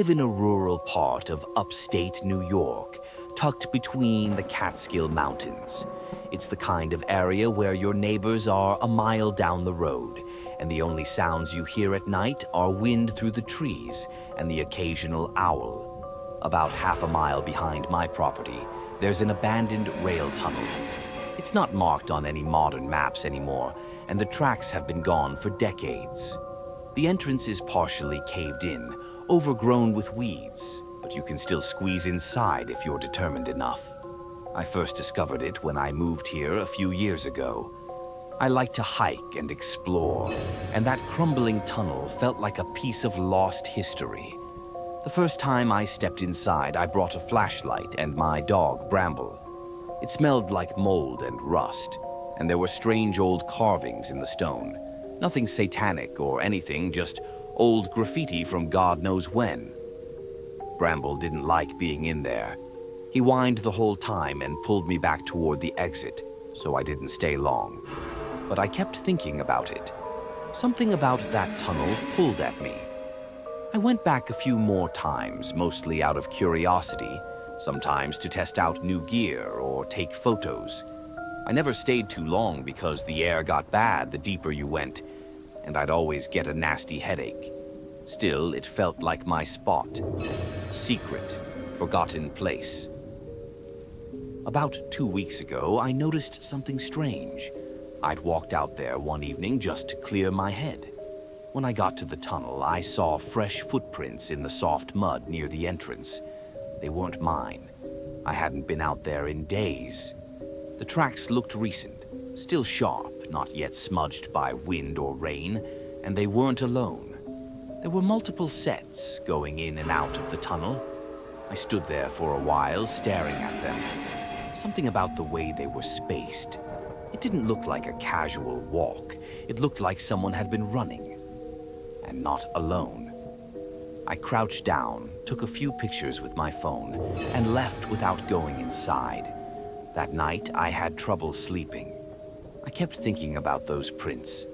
live in a rural part of upstate New York, tucked between the Catskill Mountains. It's the kind of area where your neighbors are a mile down the road, and the only sounds you hear at night are wind through the trees and the occasional owl. About half a mile behind my property, there's an abandoned rail tunnel. It's not marked on any modern maps anymore, and the tracks have been gone for decades. The entrance is partially caved in, overgrown with weeds, but you can still squeeze inside if you're determined enough. I first discovered it when I moved here a few years ago. I like to hike and explore, and that crumbling tunnel felt like a piece of lost history. The first time I stepped inside, I brought a flashlight and my dog, Bramble. It smelled like mold and rust, and there were strange old carvings in the stone. Nothing satanic or anything, just old graffiti from God knows when. Bramble didn't like being in there. He whined the whole time and pulled me back toward the exit, so I didn't stay long. But I kept thinking about it. Something about that tunnel pulled at me. I went back a few more times, mostly out of curiosity, sometimes to test out new gear or take photos. I never stayed too long because the air got bad the deeper you went, and I'd always get a nasty headache. Still, it felt like my spot, a secret, forgotten place. About 2 weeks ago, I noticed something strange. I'd walked out there one evening just to clear my head. When I got to the tunnel, I saw fresh footprints in the soft mud near the entrance. They weren't mine. I hadn't been out there in days. The tracks looked recent, still sharp, not yet smudged by wind or rain, and they weren't alone. There were multiple sets going in and out of the tunnel. I stood there for a while, staring at them. Something about the way they were spaced. It didn't look like a casual walk. It looked like someone had been running. And not alone. I crouched down, took a few pictures with my phone, and left without going inside. That night, I had trouble sleeping. I kept thinking about those prints.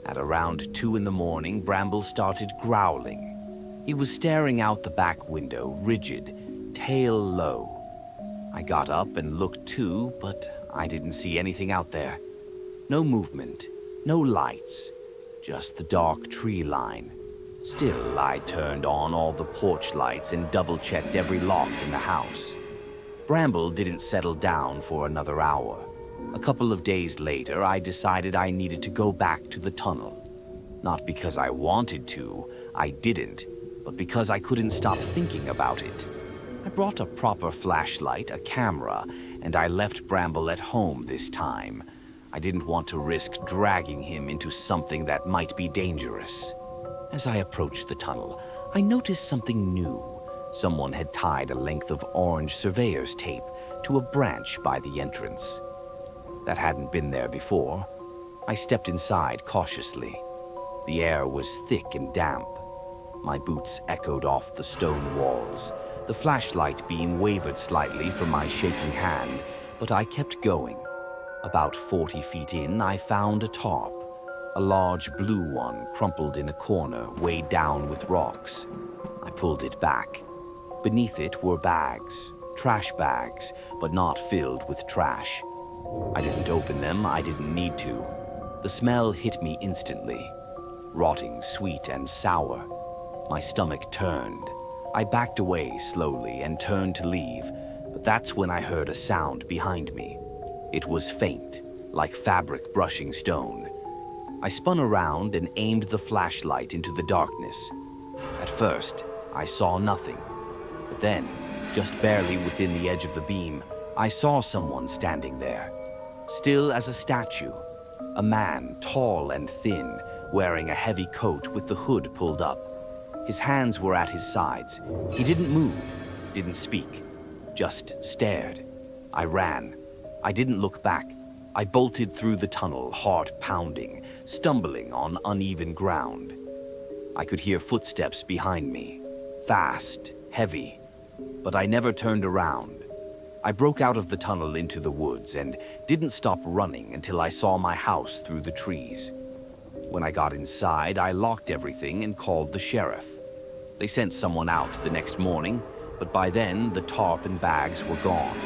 At around 2 in the morning, Bramble started growling. He was staring out the back window, rigid, tail low. I got up and looked too, but I didn't see anything out there. No movement, no lights, just the dark tree line. Still, I turned on all the porch lights and double-checked every lock in the house. Bramble didn't settle down for another hour. A couple of days later, I decided I needed to go back to the tunnel. Not because I wanted to, I didn't, but because I couldn't stop thinking about it. I brought a proper flashlight, a camera, and I left Bramble at home this time. I didn't want to risk dragging him into something that might be dangerous. As I approached the tunnel, I noticed something new. Someone had tied a length of orange surveyor's tape to a branch by the entrance. That hadn't been there before. I stepped inside cautiously. The air was thick and damp. My boots echoed off the stone walls. The flashlight beam wavered slightly from my shaking hand, but I kept going. About 40 feet in, I found a tarp. A large blue one crumpled in a corner, weighed down with rocks. I pulled it back. Beneath it were bags, trash bags, but not filled with trash. I didn't open them, I didn't need to. The smell hit me instantly. Rotting, sweet, and sour. My stomach turned. I backed away slowly and turned to leave, but that's when I heard a sound behind me. It was faint, like fabric brushing stone. I spun around and aimed the flashlight into the darkness. At first, I saw nothing. But then, just barely within the edge of the beam, I saw someone standing there. Still as a statue. A man, tall and thin, wearing a heavy coat with the hood pulled up. His hands were at his sides. He didn't move, didn't speak, just stared. I ran. I didn't look back. I bolted through the tunnel, heart pounding, stumbling on uneven ground. I could hear footsteps behind me, fast, heavy, but I never turned around. I broke out of the tunnel into the woods and didn't stop running until I saw my house through the trees. When I got inside, I locked everything and called the sheriff. They sent someone out the next morning, but by then the tarp and bags were gone.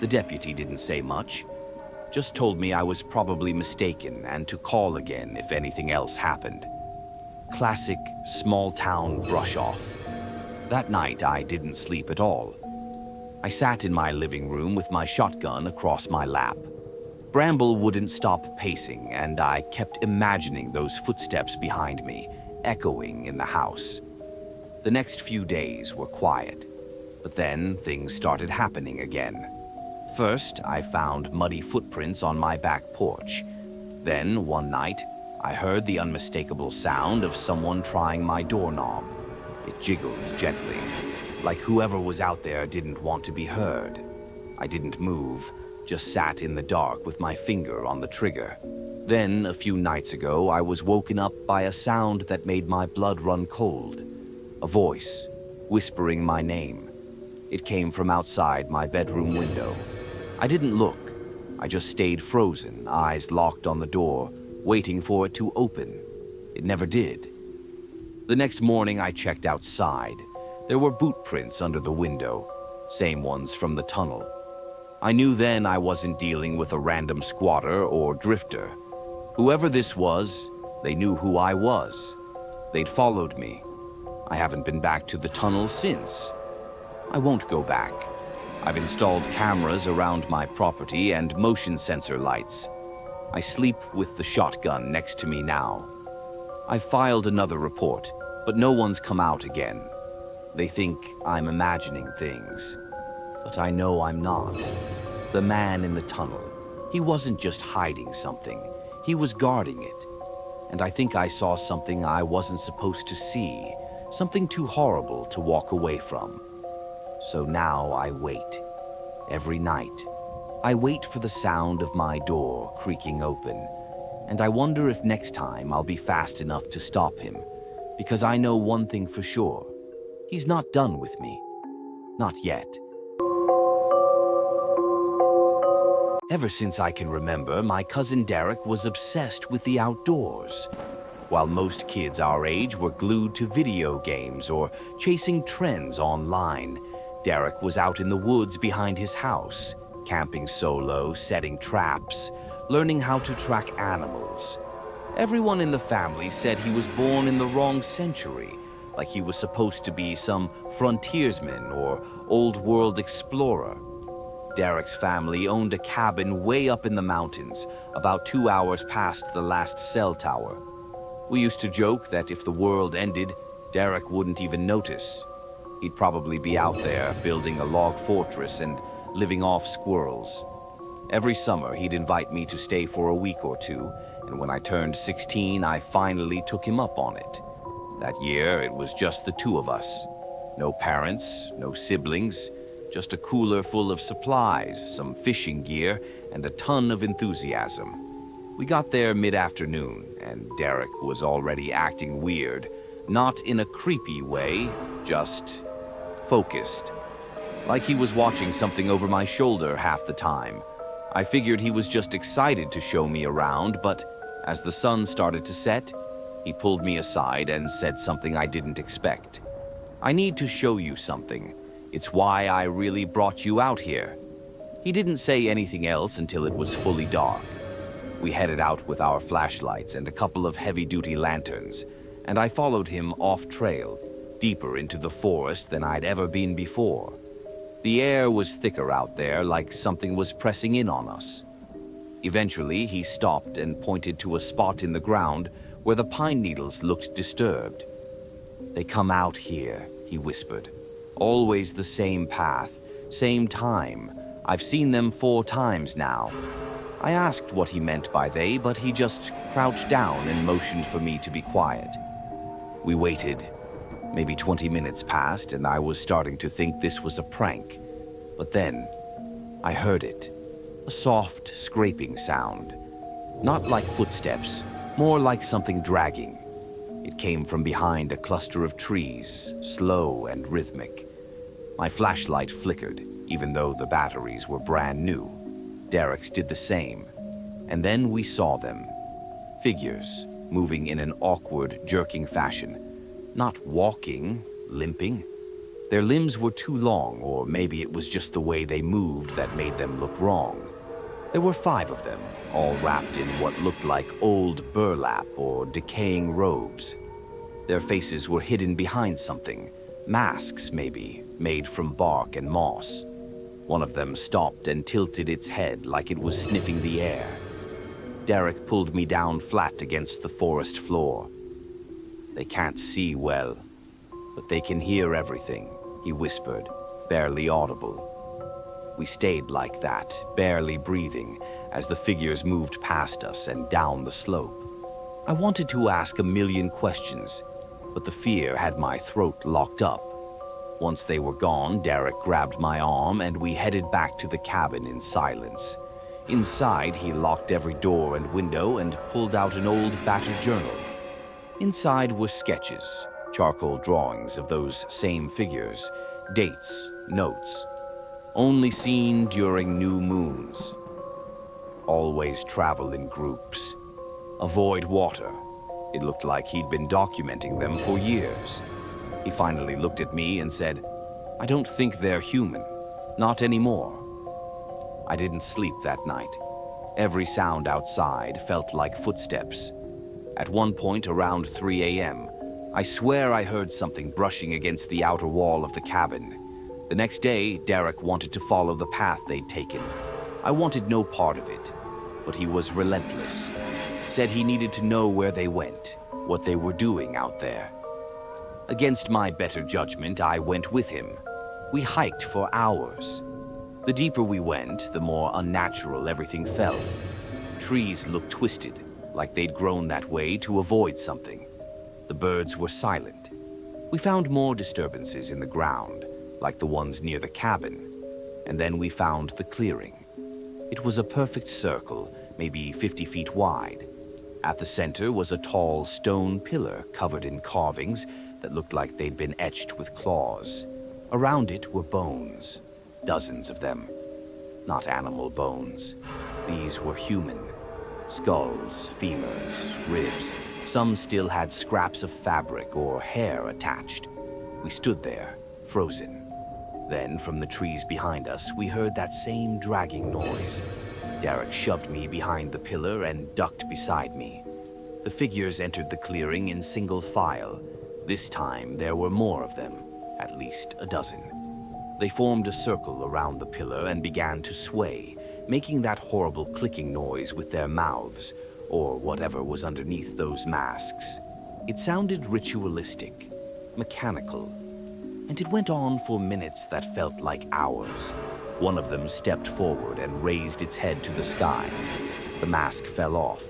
The deputy didn't say much, just told me I was probably mistaken and to call again if anything else happened. Classic small-town brush-off. That night I didn't sleep at all. I sat in my living room with my shotgun across my lap. Bramble wouldn't stop pacing, and I kept imagining those footsteps behind me, echoing in the house. The next few days were quiet, but then things started happening again. First, I found muddy footprints on my back porch. Then, one night, I heard the unmistakable sound of someone trying my doorknob. It jiggled gently, like whoever was out there didn't want to be heard. I didn't move, just sat in the dark with my finger on the trigger. Then, a few nights ago, I was woken up by a sound that made my blood run cold. A voice, whispering my name. It came from outside my bedroom window. I didn't look. I just stayed frozen, eyes locked on the door, waiting for it to open. It never did. The next morning, I checked outside. There were boot prints under the window, same ones from the tunnel. I knew then I wasn't dealing with a random squatter or drifter. Whoever this was, they knew who I was. They'd followed me. I haven't been back to the tunnel since. I won't go back. I've installed cameras around my property and motion sensor lights. I sleep with the shotgun next to me now. I've filed another report, but no one's come out again. They think I'm imagining things, but I know I'm not. The man in the tunnel, he wasn't just hiding something, he was guarding it. And I think I saw something I wasn't supposed to see, something too horrible to walk away from. So now I wait. Every night, I wait for the sound of my door creaking open, and I wonder if next time I'll be fast enough to stop him, because I know one thing for sure. He's not done with me. Not yet. Ever since I can remember, my cousin Derek was obsessed with the outdoors. While most kids our age were glued to video games or chasing trends online, Derek was out in the woods behind his house, camping solo, setting traps, learning how to track animals. Everyone in the family said he was born in the wrong century, like he was supposed to be some frontiersman or old-world explorer. Derek's family owned a cabin way up in the mountains, about 2 hours past the last cell tower. We used to joke that if the world ended, Derek wouldn't even notice. He'd probably be out there building a log fortress and living off squirrels. Every summer, he'd invite me to stay for a week or two, and when I turned 16, I finally took him up on it. That year, it was just the two of us. No parents, no siblings, just a cooler full of supplies, some fishing gear, and a ton of enthusiasm. We got there mid-afternoon, and Derek was already acting weird. Not in a creepy way, just focused. Like he was watching something over my shoulder half the time. I figured he was just excited to show me around, but as the sun started to set, he pulled me aside and said something I didn't expect. "I need to show you something. It's why I really brought you out here." He didn't say anything else until it was fully dark. We headed out with our flashlights and a couple of heavy-duty lanterns, and I followed him off-trail, deeper into the forest than I'd ever been before. The air was thicker out there, like something was pressing in on us. Eventually, he stopped and pointed to a spot in the ground where the pine needles looked disturbed. "They come out here," he whispered. "Always the same path, same time. I've seen them 4 times now." I asked what he meant by they, but he just crouched down and motioned for me to be quiet. We waited. Maybe 20 minutes passed, and I was starting to think this was a prank. But then, I heard it. A soft, scraping sound. Not like footsteps, more like something dragging. It came from behind a cluster of trees, slow and rhythmic. My flashlight flickered, even though the batteries were brand new. Derek's did the same. And then we saw them. Figures, moving in an awkward, jerking fashion. Not walking, limping. Their limbs were too long, or maybe it was just the way they moved that made them look wrong. There were 5 of them, all wrapped in what looked like old burlap or decaying robes. Their faces were hidden behind something, masks maybe, made from bark and moss. One of them stopped and tilted its head like it was sniffing the air. Derek pulled me down flat against the forest floor. "They can't see well, but they can hear everything," he whispered, barely audible. We stayed like that, barely breathing, as the figures moved past us and down the slope. I wanted to ask a million questions, but the fear had my throat locked up. Once they were gone, Derek grabbed my arm and we headed back to the cabin in silence. Inside, he locked every door and window and pulled out an old battered journal. Inside were sketches, charcoal drawings of those same figures, dates, notes. Only seen during new moons. Always travel in groups. Avoid water. It looked like he'd been documenting them for years. He finally looked at me and said, "I don't think they're human. Not anymore." I didn't sleep that night. Every sound outside felt like footsteps. At one point around 3 a.m., I swear I heard something brushing against the outer wall of the cabin. The next day, Derek wanted to follow the path they'd taken. I wanted no part of it, but he was relentless. Said he needed to know where they went, what they were doing out there. Against my better judgment, I went with him. We hiked for hours. The deeper we went, the more unnatural everything felt. Trees looked twisted, like they'd grown that way to avoid something. The birds were silent. We found more disturbances in the ground, like the ones near the cabin. And then we found the clearing. It was a perfect circle, maybe 50 feet wide. At the center was a tall stone pillar covered in carvings that looked like they'd been etched with claws. Around it were bones, dozens of them. Not animal bones. These were human. Skulls, femurs, ribs. Some still had scraps of fabric or hair attached. We stood there, frozen. Then, from the trees behind us, we heard that same dragging noise. Derek shoved me behind the pillar and ducked beside me. The figures entered the clearing in single file. This time, there were more of them, at least a dozen. They formed a circle around the pillar and began to sway, making that horrible clicking noise with their mouths, or whatever was underneath those masks. It sounded ritualistic, mechanical, and it went on for minutes that felt like hours. One of them stepped forward and raised its head to the sky. The mask fell off.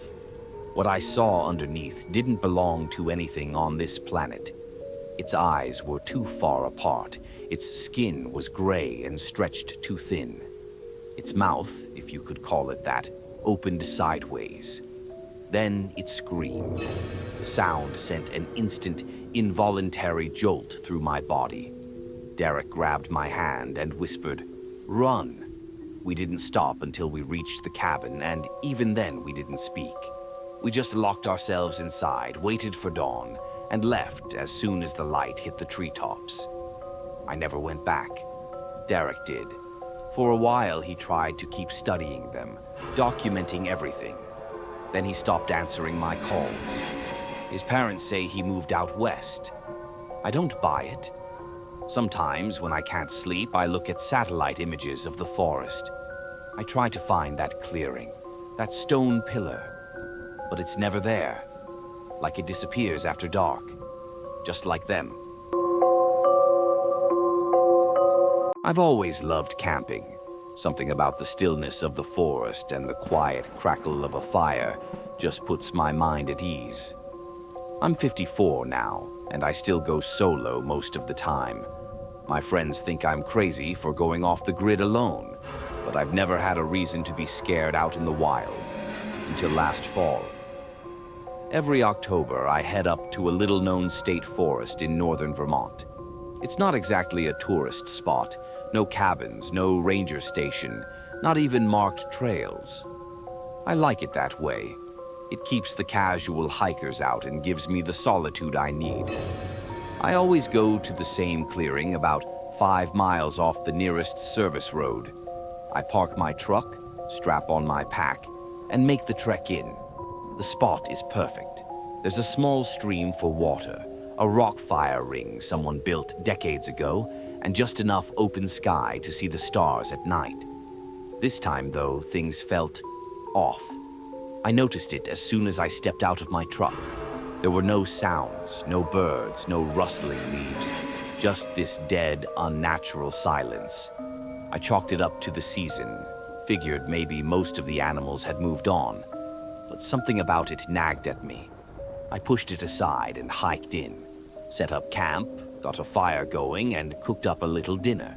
What I saw underneath didn't belong to anything on this planet. Its eyes were too far apart. Its skin was gray and stretched too thin. Its mouth, if you could call it that, opened sideways. Then it screamed. The sound sent an instant, involuntary jolt through my body. Derek grabbed my hand and whispered, "Run." We didn't stop until we reached the cabin, and even then we didn't speak. We just locked ourselves inside, waited for dawn, and left as soon as the light hit the treetops. I never went back. Derek did. For a while he tried to keep studying them, documenting everything. Then he stopped answering my calls. His parents say he moved out west. I don't buy it. Sometimes, when I can't sleep, I look at satellite images of the forest. I try to find that clearing, that stone pillar. But it's never there. Like it disappears after dark. Just like them. I've always loved camping. Something about the stillness of the forest and the quiet crackle of a fire just puts my mind at ease. I'm 54 now, and I still go solo most of the time. My friends think I'm crazy for going off the grid alone, but I've never had a reason to be scared out in the wild, until last fall. Every October, I head up to a little-known state forest in northern Vermont. It's not exactly a tourist spot. No cabins, no ranger station, not even marked trails. I like it that way. It keeps the casual hikers out and gives me the solitude I need. I always go to the same clearing about 5 miles off the nearest service road. I park my truck, strap on my pack, and make the trek in. The spot is perfect. There's a small stream for water, a rock fire ring someone built decades ago, and just enough open sky to see the stars at night. This time, though, things felt off. I noticed it as soon as I stepped out of my truck. There were no sounds, no birds, no rustling leaves, just this dead, unnatural silence. I chalked it up to the season, figured maybe most of the animals had moved on, but something about it nagged at me. I pushed it aside and hiked in, set up camp, got a fire going, and cooked up a little dinner.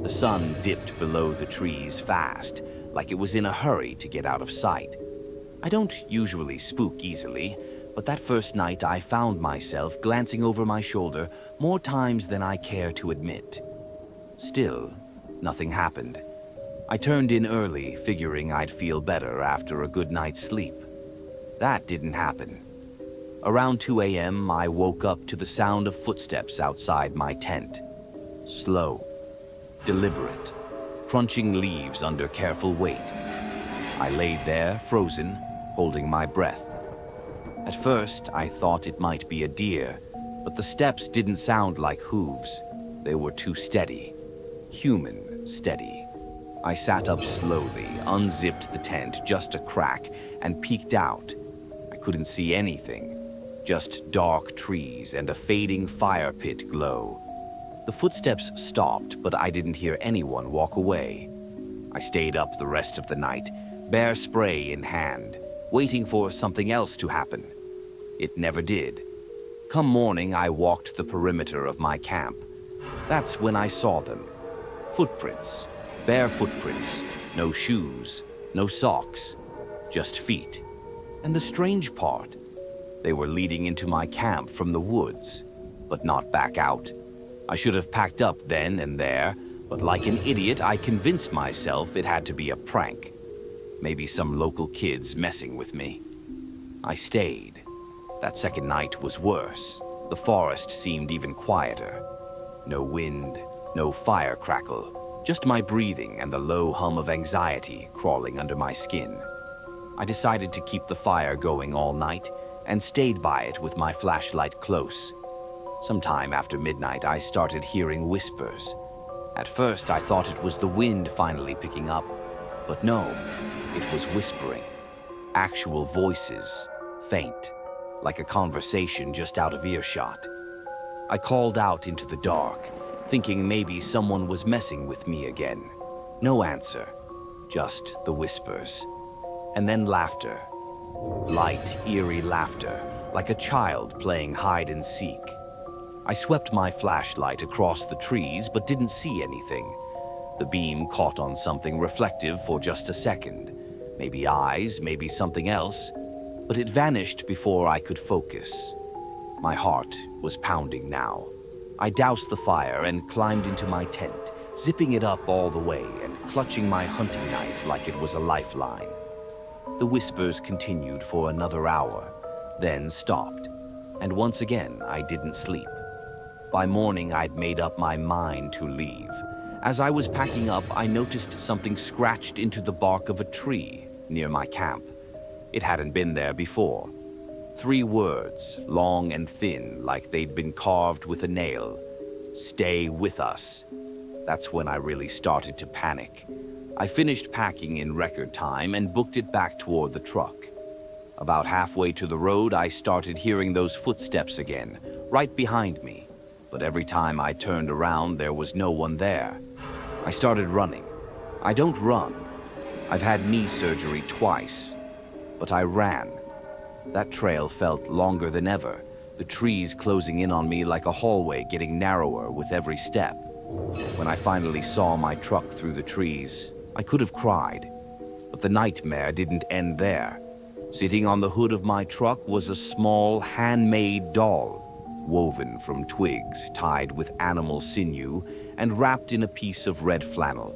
The sun dipped below the trees fast, like it was in a hurry to get out of sight. I don't usually spook easily, but that first night I found myself glancing over my shoulder more times than I care to admit. Still, nothing happened. I turned in early, figuring I'd feel better after a good night's sleep. That didn't happen. Around 2 a.m., I woke up to the sound of footsteps outside my tent. Slow, deliberate, crunching leaves under careful weight. I laid there, frozen, holding my breath. At first, I thought it might be a deer, but the steps didn't sound like hooves. They were too steady. Human steady. I sat up slowly, unzipped the tent just a crack, and peeked out. I couldn't see anything, just dark trees and a fading fire pit glow. The footsteps stopped, but I didn't hear anyone walk away. I stayed up the rest of the night, bear spray in hand, waiting for something else to happen. It never did. Come morning, I walked the perimeter of my camp. That's when I saw them. Footprints. Bare footprints. No shoes. No socks. Just feet. And the strange part, they were leading into my camp from the woods, but not back out. I should have packed up then and there, but like an idiot, I convinced myself it had to be a prank. Maybe some local kids messing with me. I stayed. That second night was worse. The forest seemed even quieter. No wind, no fire crackle, just my breathing and the low hum of anxiety crawling under my skin. I decided to keep the fire going all night and stayed by it with my flashlight close. Sometime after midnight, I started hearing whispers. At first, I thought it was the wind finally picking up, but no, it was whispering. Actual voices, faint, like a conversation just out of earshot. I called out into the dark, thinking maybe someone was messing with me again. No answer, just the whispers. And then laughter. Light, eerie laughter, like a child playing hide and seek. I swept my flashlight across the trees, but didn't see anything. The beam caught on something reflective for just a second. Maybe eyes, maybe something else. But it vanished before I could focus. My heart was pounding now. I doused the fire and climbed into my tent, zipping it up all the way and clutching my hunting knife like it was a lifeline. The whispers continued for another hour, then stopped, and once again I didn't sleep. By morning, I'd made up my mind to leave. As I was packing up, I noticed something scratched into the bark of a tree near my camp. It hadn't been there before. 3 words, long and thin, like they'd been carved with a nail. Stay with us. That's when I really started to panic. I finished packing in record time and booked it back toward the truck. About halfway to the road, I started hearing those footsteps again, right behind me. But every time I turned around, there was no one there. I started running. I don't run. I've had knee surgery twice. But I ran. That trail felt longer than ever, the trees closing in on me like a hallway getting narrower with every step. When I finally saw my truck through the trees, I could have cried. But the nightmare didn't end there. Sitting on the hood of my truck was a small, handmade doll, woven from twigs, tied with animal sinew, and wrapped in a piece of red flannel.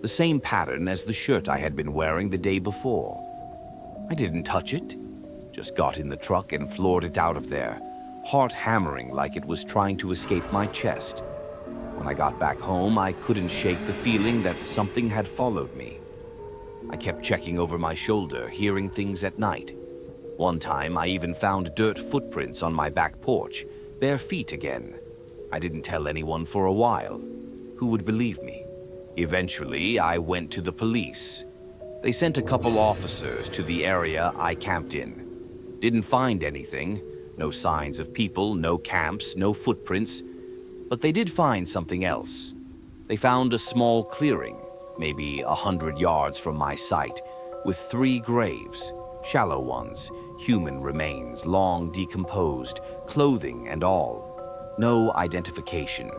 The same pattern as the shirt I had been wearing the day before. I didn't touch it, just got in the truck and floored it out of there, heart hammering like it was trying to escape my chest. When I got back home, I couldn't shake the feeling that something had followed me. I kept checking over my shoulder, hearing things at night. One time, I even found dirt footprints on my back porch, bare feet again. I didn't tell anyone for a while. Who would believe me? Eventually, I went to the police. They sent a couple officers to the area I camped in. Didn't find anything. No signs of people, no camps, no footprints. But they did find something else. They found a small clearing, maybe 100 yards from my site, with 3 graves, shallow ones, human remains, long decomposed, clothing and all. No identification,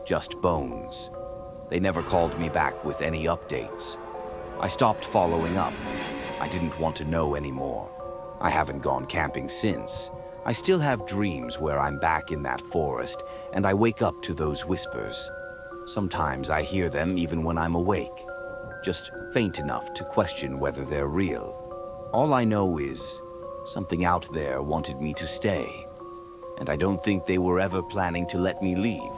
just bones. They never called me back with any updates. I stopped following up. I didn't want to know anymore. I haven't gone camping since. I still have dreams where I'm back in that forest, and I wake up to those whispers. Sometimes I hear them even when I'm awake, just faint enough to question whether they're real. All I know is something out there wanted me to stay, and I don't think they were ever planning to let me leave.